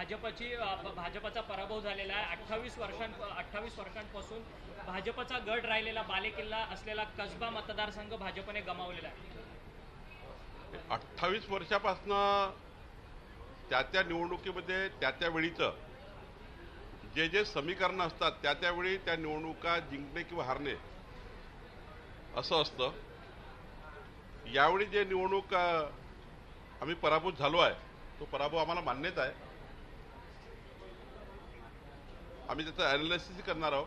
भाजपचा पराभव झालेला आहे. 28 वर्षांपासून भाजपचा गड राहिलेला बालेकिल्ला असलेला कसबा मतदारसंघ भाजपने गमावलेला आहे. 28 वर्षापासनं त्या निवडणुकीमध्ये त्या वेळीचं जे समीकरण असतात त्यावेळी त्या निवडणुका जिंकणे किंवा हारणे असं असतं. यावेळी जे निवडणूक आम्ही पराभूत झालो आहे तो पराभव आम्हाला मान्यच आहे. आम्ही त्याचं ॲनालिसिस करणार आहोत,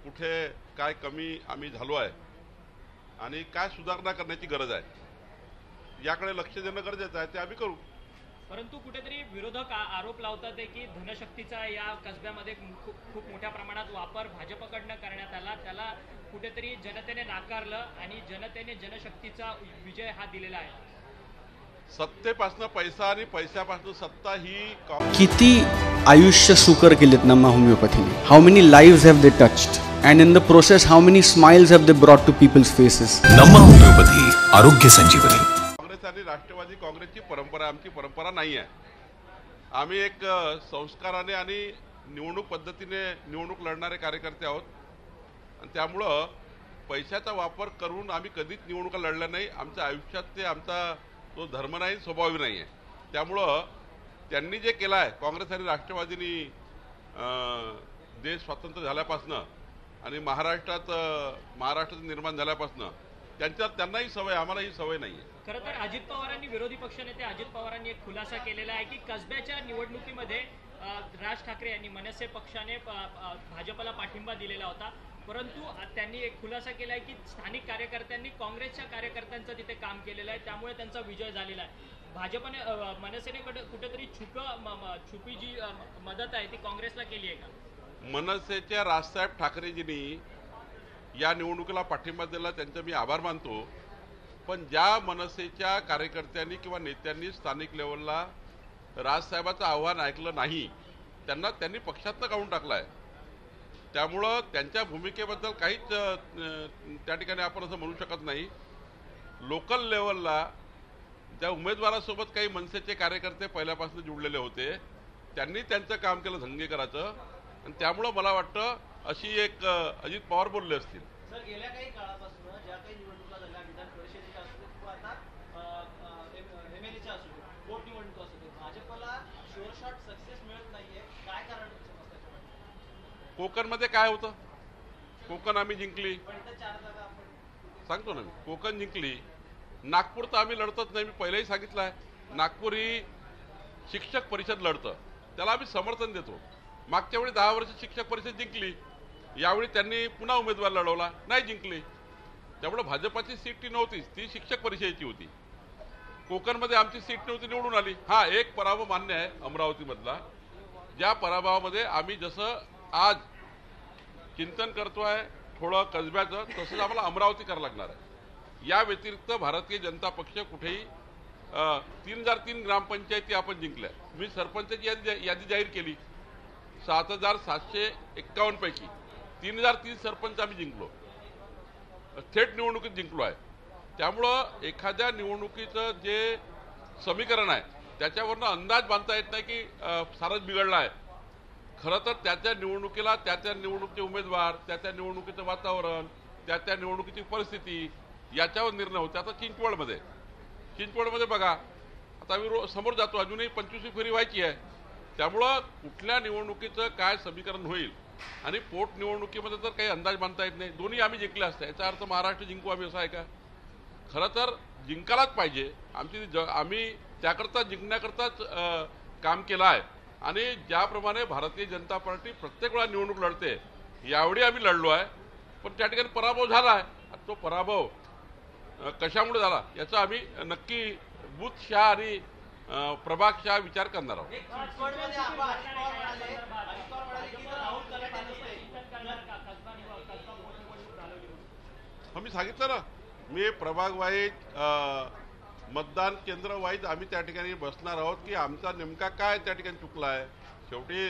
कुठे काय कमी आम्ही झालो आहे आणि काय सुधारणा करण्याची गरज आहे याकडे लक्ष देणं गरजेचं आहे. ते आम्ही करू. परंतु कुठेतरी विरोधक आरोप लावतात की धनशक्तीचा या कसब्यामध्ये खूप मोठ्या प्रमाणात वापर भाजपकडनं करण्यात आला. त्याला कुठेतरी जनतेने नाकारलं आणि जनतेने जनशक्तीचा विजय हा दिलेला आहे. सत्तेपासून पैसा आणि पैशापासून सत्ता ही किती आयुष्य सुकर केलेत नमा होमिओपॅथीने. How many lives have they touched and in the process how many smiles have they brought to people's faces. Nama homeopathy आरोग्य संजीवनी. काँग्रेस आणि राष्ट्रवादी काँग्रेसची परंपरा आमची परंपरा नाही आहे. आम्ही एक संस्काराने आणि निवडणूक पद्धतीने निवडणूक लढणारे कार्यकर्ते आहोत आणि त्यामुळं पैशाचा वापर करून आम्ही कधीच निवडणुका लढल्या नाही. आमच्या आयुष्यात ते आमचा तो धर्म नाही, स्वभाव नाही आहे. त्यामुळं त्यांनी जे केलं आहे काँग्रेस आणि राष्ट्रवादीनी देश स्वतंत्र झाल्यापासनं आणि महाराष्ट्राचं निर्माण झाल्यापासनं त्यांनाही सवय, आम्हालाही सवय नाही आहे. खरं तर अजित पवारांनी, विरोधी पक्षनेते अजित पवारांनी एक खुलासा केलेला आहे की कसब्याच्या निवडणुकीमध्ये राज ठाकरे यांनी मनसे पक्षाने भाजपला पाठिंबा दिलेला होता. परंतु त्यांनी एक खुलासा केला आहे की स्थानिक कार्यकर्त्यांनी काँग्रेसच्या कार्यकर्त्यांचं तिथे काम केलेलं आहे, त्यामुळे त्यांचा विजय झालेला आहे. भाजपने मनसेने कुठेतरी छुपी जी मदत आहे ती काँग्रेसला केली आहे का? मनसेच्या राजसाहेब ठाकरेजींनी या निवडणुकीला पाठिंबा दिला, त्यांचा मी आभार मानतो. पण ज्या मनसेच्या कार्यकर्त्यांनी किंवा नेत्यांनी स्थानिक लेवलला राजसाहेबांचं आव्हान ऐकलं नाही त्यांनी पक्षातनं काढून टाकलं आहे. त्यामुळं त्यांच्या भूमिकेबद्दल काहीच त्या ठिकाणी आपण असं म्हणू शकत नाही. लोकल लेवलला त्या उमेदवारासोबत काही मनसेचे कार्यकर्ते पहिल्यापासून जुळलेले होते, त्यांनी त्यांचं काम केलं धंगेकराचं आणि त्यामुळं मला वाटतं अशी एक अजित पवार बोलले असतील. सर, गेल्या काही काळापासून ज्या काही निवडणुका झाल्या विधान परिषदेच्या असू देत किंवा आता एमएलएच्या असू देत, पोटनिवडणूक असू देत, भाजपला शुअर शॉट सक्सेस मिळत नाहीये. काय कारण कोकणमध्ये काय होतं? कोकण आम्ही जिंकली, पण इथं 4 जागा आपण सांगतो ना मी, कोकण जिंकली. नागपूर तर आम्ही लढतच नाही, मी पहिलेही सांगितलं आहे. नागपूर ही शिक्षक परिषद लढतं, त्याला आम्ही समर्थन देतो. मागच्या वेळी 10 वर्ष शिक्षक परिषद जिंकली, यावेळी त्यांनी पुन्हा उमेदवार लढवला, नाही जिंकली. त्यामुळे भाजपाची सीट ती नव्हतीच, ती शिक्षक परिषदेची होती. कोकणमध्ये आमची सीट नव्हती, निवडून आली. हा एक पराभव मान्य आहे अमरावतीमधला, ज्या पराभवामध्ये आम्ही जसं आज चिंतन करतोय थोडं कसब्याचं, तसंच आम्हाला अमरावती करावं लागणार आहे. या व्यतिरिक्त भारतीय जनता पक्ष कुठेही 3003 ग्रामपंचायती आपण जिंकल्या. मी सरपंचाची यादी जाहीर केली. 7751 पैकी 3003 सरपंच आम्ही जिंकलो, थेट निवडणुकीत जिंकलो आहे. त्यामुळं एखाद्या निवडणुकीचं जे समीकरण आहे त्याच्यावरनं अंदाज बांधता येत नाही की सारंच बिघडलं आहे. खरं तर त्या निवडणुकीला त्या निवडणुकीचे उमेदवार, त्या निवडणुकीचं वातावरण, त्या निवडणुकीची परिस्थिती याच्यावर निर्णय होते. आता चिंचवडमध्ये बघा, आता आम्ही समोर जातो, अजूनही 25वी फेरी व्हायची आहे. त्यामुळं कुठल्या निवडणुकीचं काय समीकरण होईल आणि पोट निवडणुकीमध्ये तर काही अंदाज बांधता येत नाही. दोन्ही आम्ही जिंकले असते, याचा अर्थ महाराष्ट्र जिंकू आम्ही असं आहे का? खरं तर जिंकायलाच पाहिजे. आम्ही त्याकरता जिंकण्याकरताच काम केलं आहे आणि ज्याप्रमाणे भारतीय जनता पार्टी प्रत्येक वेळा निवडणूक लढते, यावेळी आम्ही लढलो आहे. पण त्या ठिकाणी पराभव झाला आहे. तो पराभव कशामुळे झाला याचा आम्ही नक्की बूथशहा आणि प्रभागशहा विचार करणार आहोत. मी सांगितलं ना, मी प्रभाग वाईज मतदान केंद्र वाईज आम्ही त्या ठिकाणी बसणार आहोत की आमचा नेमका काय त्या ठिकाणी चुकला आहे. शेवटी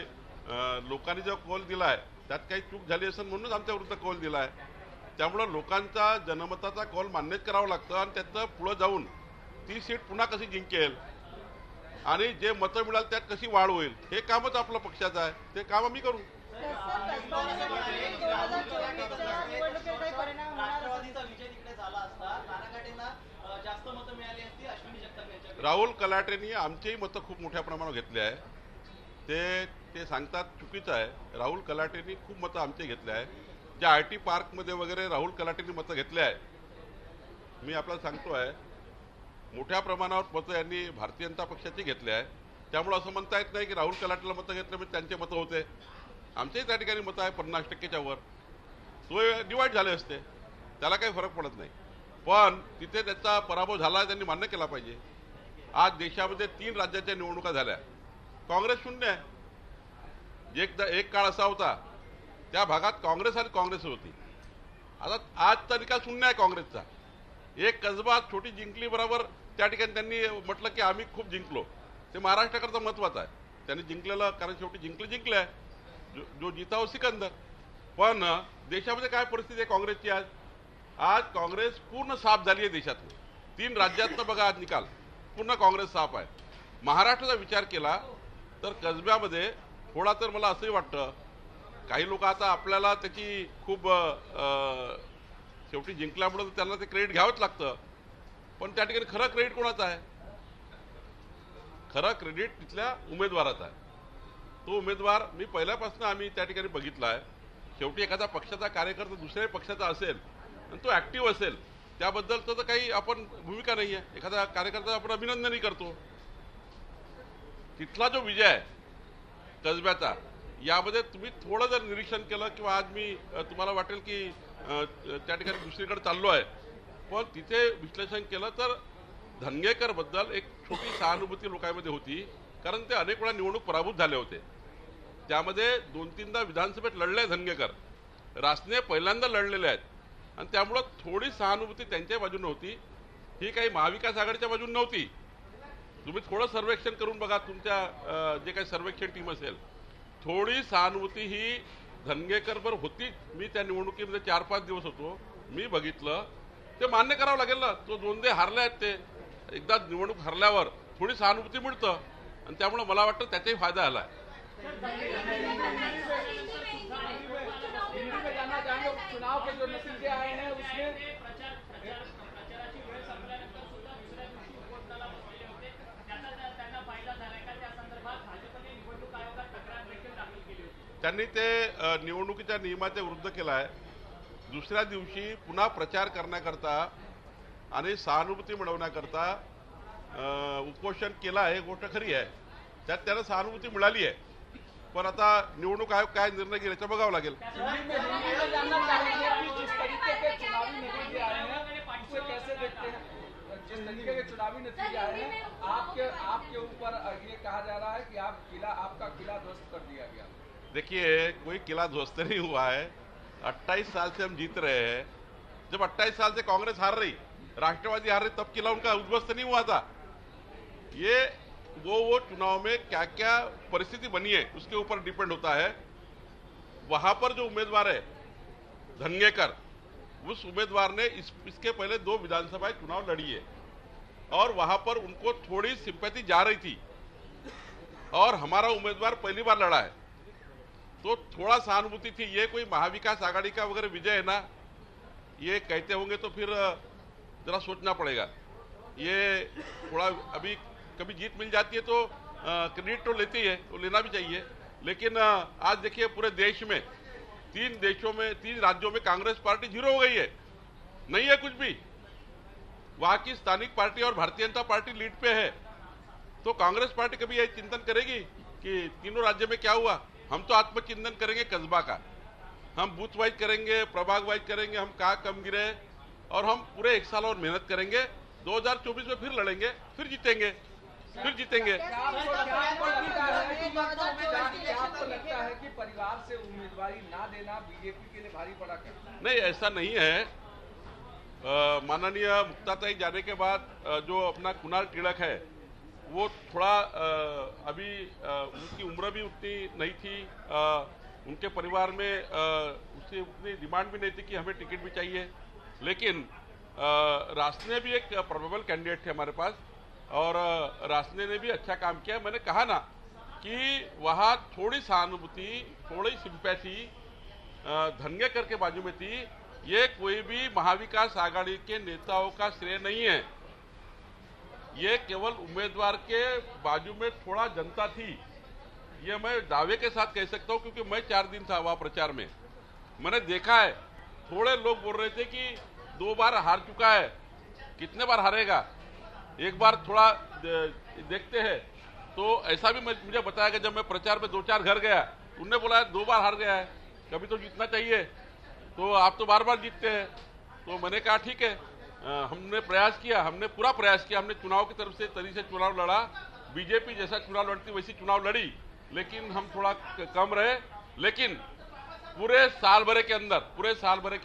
लोकांनी जो कौल दिला आहे त्यात काही चूक झाली असेल म्हणूनच आमच्या विरुद्ध कौल दिला आहे. त्यामुळं लोकांचा जनमताचा कौल मान्यच करावा लागतं आणि त्याचं पुढं जाऊन ती सीट पुन्हा कशी जिंकेल आणि जे मतं मिळाल त्यात कशी वाढ होईल हे कामच आपलं पक्षाचं आहे, ते काम आम्ही करू. राष्ट्रवादीचा विजय तिकडे झाला असता नानाकाटेंना जास्त मतं मिळाली असती अश्विनी जगताप यांच्याकडे. राहुल कलाटेंनी आमचेही मतं खूप मोठ्या प्रमाणावर घेतले आहे. ते सांगतात चुकीचं आहे. राहुल कलाटेंनी खूप मतं आमचे घेतले आहे. ज्या IT पार्कमध्ये वगैरे राहुल कलाटेंनी मतं घेतले आहे, मी आपल्याला सांगतो आहे, मोठ्या प्रमाणावर मतं यांनी भारतीय जनता पक्षाचे घेतले आहे. त्यामुळे असं म्हणता येत नाही की राहुल कलाटेला मतं घेतले म्हणजे त्यांचे मतं होते. आमचेही त्या ठिकाणी मतं आहे 50%च्या वर, तो डिवाईड झाले असते, त्याला काही फरक पडत नाही. पण तिथे त्याचा पराभव झाला, त्यांनी मान्य केला पाहिजे. आज देशामध्ये 3 राज्याच्या निवडणुका झाल्या, काँग्रेस शून्य आहे. एक काळ असा होता त्या भागात काँग्रेस आणि काँग्रेस होती. आता आजचा निकाल शून्य आहे काँग्रेसचा. एक कसबा छोटी जिंकली बरोबर त्या ठिकाणी त्यांनी म्हटलं की आम्ही खूप जिंकलो. ते महाराष्ट्राकरता महत्वाचं आहे, त्यांनी जिंकलेलं, कारण शेवटी जिंकले आहे. जो जीता हो सिकंदर. पण देशामध्ये काय परिस्थिती आहे काँग्रेसची आज? आज काँग्रेस पूर्ण साफ झाली आहे देशातून. 3 राज्यातनं बघा आज निकाल, पूर्ण काँग्रेस साफ आहे. महाराष्ट्राचा विचार केला तर कसब्यामध्ये थोडा तर मला असंही वाटतं, काही लोक आता आपल्याला त्याची खूप शेवटी जिंकल्यामुळे त्यांना ते क्रेडिट घ्यावंच लागतं. पण त्या ठिकाणी खरं क्रेडिट कोणाचं आहे? खरं क्रेडिट तिथल्या उमेदवाराचा आहे. तो उमेदवार मी पहिल्यापासून आम्ही त्या ठिकाणी बघितला आहे. शेवटी एखादा पक्षाचा कार्यकर्ता दुसऱ्याही पक्षाचा असेल आणि तो ऍक्टिव्ह असेल, त्याबद्दलचं तर काही आपण भूमिका नाही आहे. एखादा कार्यकर्ता आपण अभिनंदनही करतो. तिथला जो विजय आहे कसब्याचा, यामध्ये तुम्ही थोडं जर निरीक्षण केलं किंवा आज मी तुम्हाला वाटेल की त्या ठिकाणी दुसरीकडे चाललो आहे, पण तिथे विश्लेषण केलं तर धनगेकर बद्दल एक छोटी सहानुभूती लोकांमध्ये होती. कारण ते अनेक वेळा निवडणूक पराभूत झाले होते. त्यामध्ये 2-3दा विधानसभेत लढले धनगेकर, रासने पहिल्यांदा लढलेले आहेत, आणि त्यामुळं थोडी सहानुभूती त्यांच्या बाजूने होती. ही काही महाविकास आघाडीच्या बाजूने नव्हती. तुम्ही थोडं सर्वेक्षण करून बघा, तुमच्या जे काही सर्वेक्षण टीम असेल, थोडी सहानुभूती ही धनगेकरवर होती. मी त्या निवडणुकीमध्ये 4-5 दिवस होतो, मी बघितलं. ते मान्य करावं लागेल ना, तो 2 हारले आहेत. ते एकदा निवडणूक हरल्यावर थोडी सहानुभूती मिळतं, आणि त्यामुळे मला वाटतं त्याचाही फायदा झाला आहे. चुनाव के जो नतीजे आए हैं उसमें प्रचाराची वेळ संपल्यानंतर सुद्धा दुसऱ्या दिवशी उपोषणाला बसलेले होते. त्यांना फायदा झालाय का? त्या संदर्भात भाजपने निवडणूक आयोगात तक्रार देखील दाखल केली होती. त्यांनी ते निवडणुकीच्या नियमाच्या विरुद्ध केला आहे. दुसऱ्या दिवशी पुन्हा प्रचार करण्याकरता आणि सहानुभूती मिळवण्याकरता उपोषण केलं आहे, गोष्ट खरी आहे. त्यात त्यांना सहानुभूती मिळाली आहे. पण आता निवडणूक आयोग काय निर्णय घेईल याचं बघावं लागेल. जिस तरीके के चुनावी नतीजे आए हैं, आपके ऊपर ये कहा जा रहा है कि आपका किला ध्वस्त कर दिया गया. देखिए, कोई किला ध्वस्त नहीं हुआ है. 28 साल से हम जीत रहे हैं. जब 28 साल से कांग्रेस हार रही, राष्ट्रवादी हार रही, तब किला उनका उद्ध्वस्त नहीं हुआ था. ये वो चुनाव में क्या क्या परिस्थिति बनी है उसके ऊपर डिपेंड होता है. वहां पर जो उम्मीदवार है धनगेकर, उस उम्मीदवार ने इसके पहले 2 विधानसभा चुनाव लड़ी है, और वहां पर उनको थोड़ी सिंपैथी जा रही थी, और हमारा उम्मीदवार पहली बार लड़ा है, तो थोड़ा सहानुभूति थी. ये कोई महाविकास आघाड़ी का वगैरह विजय है ना, ये कहते होंगे तो फिर जरा सोचना पड़ेगा. ये थोड़ा अभी कभी जीत मिल जाती है तो क्रेडिट तो लेती है, तो लेना भी चाहिए. लेकिन आज देखिए पूरे देश में 3 राज्यों में कांग्रेस पार्टी 0 हो गई है. नहीं है कुछ भी. वहां की स्थानिक पार्टी और भारतीय जनता पार्टी लीड पे है. तो कांग्रेस पार्टी कभी यह चिंतन करेगी कि तीनों राज्य में क्या हुआ? हम तो आत्मचिंतन करेंगे कस्बा का, हम बूथ वाइज करेंगे, प्रभाग वाइज करेंगे, हम कहाँ कम गिरे, और हम पूरे 1 साल और मेहनत करेंगे. 2024 में फिर लड़ेंगे, फिर जीतेंगे. क्या आपको लगता है कि परिवार से उम्मीदवारी ना देना बीजेपी के लिए भारी पड़ा क्या? नहीं, ऐसा नहीं है. माननीय मुक्ताताई जाने के बाद जो अपना कुणाल टिळक है, वो थोड़ा अभी उनकी उम्र भी उतनी नहीं थी. उनके परिवार में उसकी उतनी डिमांड भी नहीं थी कि हमें टिकट भी चाहिए. लेकिन रासने भी एक प्रोबेबल कैंडिडेट थे हमारे पास, और रासने ने भी अच्छा काम किया। मैंने कहा ना कि वहाँ थोड़ी सहानुभूति, थोड़ी सिंपैथी धनगेकर के बाजू में थी। ये कोई भी महाविकास आघाड़ी के नेताओं का श्रेय नहीं है, ये केवल उम्मीदवार के बाजू में थोड़ा जनता थी। ये मैं दावे के साथ कह सकता हूं क्योंकि मैं 4 दिन था वहां प्रचार में। मैंने देखा है, थोड़े लोग बोल रहे थे कि 2 बार हार चुका है, कितने बार हारेगा, एक बार थोड़ा देखते हैं। तो ऐसा भी मुझे बताया कि जब मैं प्रचार में 2-4 घर गया, उनने बोला 2 बार हार गया है, कभी तो जीतना चाहिए, तो आप तो बार बार जीतते हैं। तो मैंने कहा ठीक है, हमने प्रयास किया, हमने पूरा प्रयास किया, हमने चुनाव की तरफ से तरीके से चुनाव लड़ा, बीजेपी जैसा चुनाव लड़ती वैसी चुनाव लड़ी, लेकिन हम थोड़ा कम रहे। लेकिन पूरे साल भर के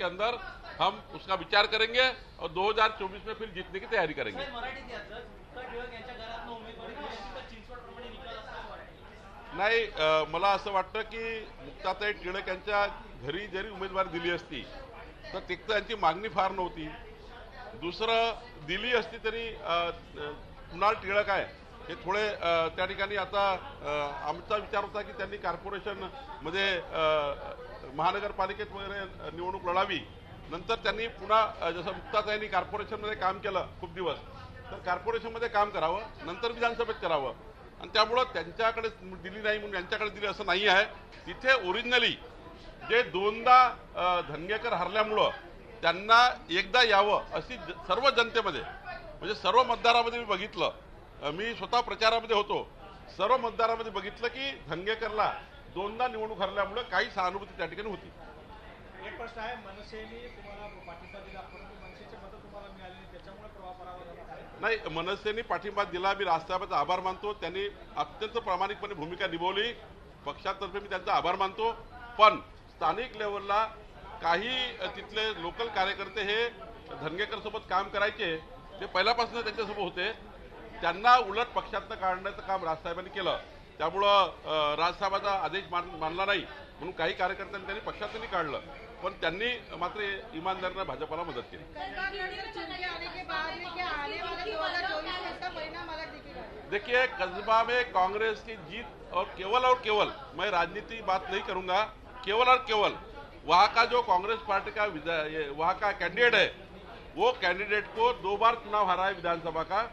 अंदर हम उसका विचार करेंगे और 2024 में फिर जीतने की तैयारी करेंगे। मराठीत याचं मुक्ता टिळक यांच्या घरातनं उमेदवारी दिली तर चिंचवडप्रमाणे निकाल असं वाटतं? नाही, मला असं वाटतं की मुक्ताताई टिळक यांच्या घरी जरी उमेदवारी दिली असती तर एक तर यांची मागणी फार नव्हती, दुसरं दिली असती तरी कुणाल टिळक आहे हे थोडे त्या ठिकाणी आता आमचा विचार होता की त्यांनी कॉर्पोरेशन मध्ये महानगरपालिकेत वगैरे निवडणूक लढावी। नंतर त्यांनी पुन्हा जसं मुक्ताताईंनी कॉर्पोरेशनमध्ये काम केलं खूप दिवस, तर कॉर्पोरेशनमध्ये काम करावं, नंतर विधानसभेत करावं, आणि त्यामुळं त्यांच्याकडे दिली नाही म्हणून यांच्याकडे दिली असं नाही आहे। तिथे ओरिजिनली जे 2दा धनगेकर हरल्यामुळं त्यांना एकदा यावं अशी सर्व जनतेमध्ये, म्हणजे सर्व मतदारामध्ये मी बघितलं, मी स्वतः प्रचारामध्ये होतो, सर्व मतदारामध्ये बघितलं की धनगेकरला 2दा निवडणूक हरल्यामुळे काही सहानुभूती त्या ठिकाणी होती। एक प्रश्न आहे, मनसेने तुम्हाला पाठिंबा दिला, परंतु मनसेचे मतं तुम्हाला मिळाली नाही, त्याच्यामुळे पराभव झाला आहे? नाही, मनसेने पाठिंबा दिला, मी राजसाहेबांचा आभार मानतो, त्यांनी अत्यंत प्रामाणिकपणे भूमिका निभावली, पक्षातर्फे मी त्यांचा आभार मानतो। पण स्थानिक लेवलला काही तिथले लोकल कार्यकर्ते हे धनगेकर सोबत काम करायचे, ते पहिल्यापासून त्यांच्यासोबत होते, त्यांना उलट पक्षातनं काढण्याचं काम राजसाहेबांनी केलं। त्यामुळं राजसाहेबांचा आदेश मानला नाही म्हणून काही कार्यकर्त्यांनी त्यांनी पक्षातूनही काढलं, पण त्यांनी मात्र इमानदारीने भाजपला मदत केली। देखिए, कस्बा में कांग्रेस की जीत और केवल मैं राजनीति बात नहीं करूंगा, केवल और केवल वहाँ का जो कांग्रेस पार्टी का वहाँ का कैंडिडेट है, वो कैंडिडेट को 2 बार चुनाव हारा है विधानसभा का,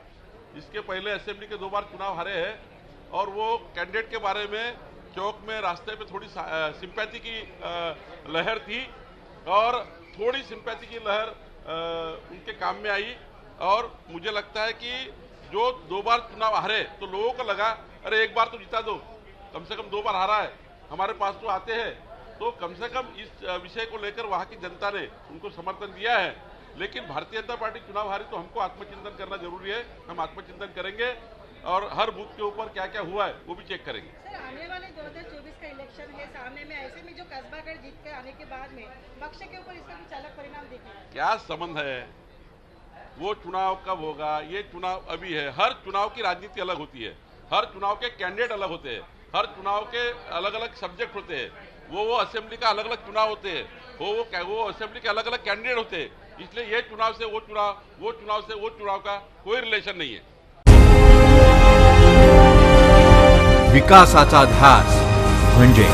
इसके पहले असेंबली के 2 बार चुनाव हारे हैं, और वो कैंडिडेट के बारे में चौक में रास्ते पे थोड़ी सिंपैथी की लहर थी, और थोड़ी सिंपैथी की लहर उनके काम में आई। और मुझे लगता है कि जो 2 बार चुनाव हारे तो लोगों को लगा अरे एक बार तो जिता दो, कम से कम 2 बार हारा है, हमारे पास तो आते हैं, तो कम से कम इस विषय को लेकर वहाँ की जनता ने उनको समर्थन दिया है। लेकिन भारतीय जनता पार्टी चुनाव हारी तो हमको आत्मचिंतन करना जरूरी है, हम आत्मचिंतन करेंगे और हर बूथ के ऊपर क्या क्या हुआ है वो भी चेक करेंगे। सर, आने वाले 2024 का इलेक्शन है सामने में, ऐसे में जो कस्बागढ़ जीत के आने के बाद में पक्ष के ऊपर इसका कुछ अलग परिणाम दिखेगा? क्या संबंध है, वो चुनाव कब होगा, ये चुनाव अभी है। हर चुनाव की राजनीति अलग होती है, हर चुनाव के कैंडिडेट अलग होते हैं, हर चुनाव के अलग अलग सब्जेक्ट होते हैं, वो असेंबली का अलग अलग चुनाव होते हैं, वो असेंबली के अलग अलग कैंडिडेट होते हैं। इसलिए ये चुनाव से वो चुनाव, वो चुनाव से वो चुनाव का कोई रिलेशन नहीं है। विकासाचा ध्यास म्हणजे